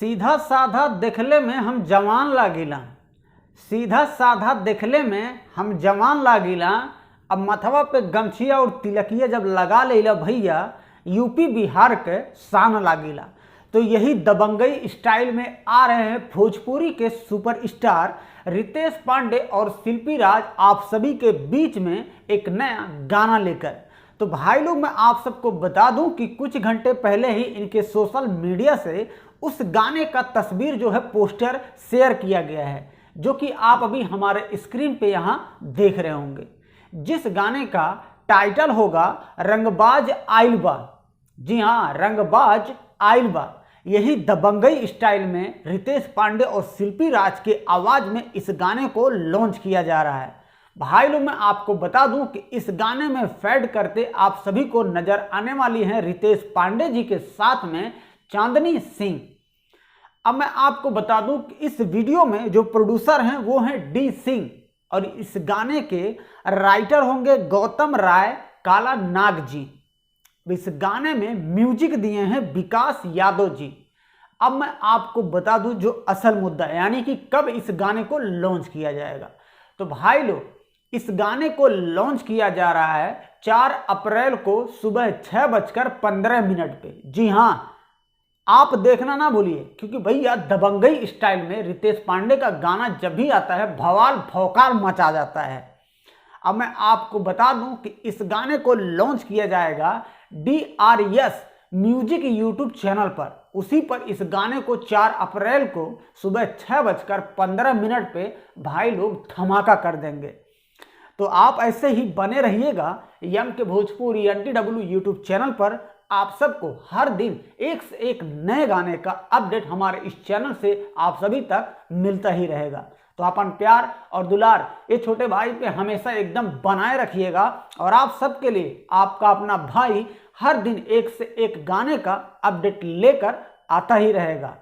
सीधा साधा देखले में हम जवान लागिला। सीधा साधा देखले में हम जवान लागिला। अब मथवा पे गमछिया और तिलकिया जब लगा लेला भैया, यूपी बिहार के शान लागिला। तो यही दबंगई स्टाइल में आ रहे हैं भोजपुरी के सुपरस्टार रितेश पांडे और शिल्पी राज आप सभी के बीच में एक नया गाना लेकर। तो भाई लोग, मैं आप सबको बता दूं कि कुछ घंटे पहले ही इनके सोशल मीडिया से उस गाने का तस्वीर जो है पोस्टर शेयर किया गया है, जो कि आप अभी हमारे स्क्रीन पे यहाँ देख रहे होंगे, जिस गाने का टाइटल होगा रंगबाज आइल बा। जी हाँ, रंगबाज आइल बा। यही दबंगई स्टाइल में रितेश पांडे और शिल्पी राज के आवाज में इस गाने को लॉन्च किया जा रहा है। भाई लोग, मैं आपको बता दूं कि इस गाने में फेड करते आप सभी को नजर आने वाली हैं रितेश पांडे जी के साथ में चांदनी सिंह। अब मैं आपको बता दूं कि इस वीडियो में जो प्रोड्यूसर हैं वो हैं डी सिंह, और इस गाने के राइटर होंगे गौतम राय काला नाग जी। इस गाने में म्यूजिक दिए हैं विकास यादव जी। अब मैं आपको बता दूं जो असल मुद्दा है, यानी कि कब इस गाने को लॉन्च किया जाएगा। तो भाई लोग, इस गाने को लॉन्च किया जा रहा है 4 अप्रैल को सुबह 6:15 पे। जी हाँ, आप देखना ना भूलिए, क्योंकि भैया दबंगई स्टाइल में रितेश पांडे का गाना जब भी आता है भवाल भौकाल मचा जाता है। अब मैं आपको बता दूं कि इस गाने को लॉन्च किया जाएगा DRS म्यूजिक यूट्यूब चैनल पर। उसी पर इस गाने को 4 अप्रैल को सुबह 6:15 पे भाई लोग धमाका कर देंगे। तो आप ऐसे ही बने रहिएगा यम के भोजपुरी NTW यूट्यूब चैनल पर। आप सबको हर दिन एक से एक नए गाने का अपडेट हमारे इस चैनल से आप सभी तक मिलता ही रहेगा। तो अपन प्यार और दुलार ये छोटे भाई पे हमेशा एकदम बनाए रखिएगा, और आप सबके लिए आपका अपना भाई हर दिन एक से एक गाने का अपडेट लेकर आता ही रहेगा।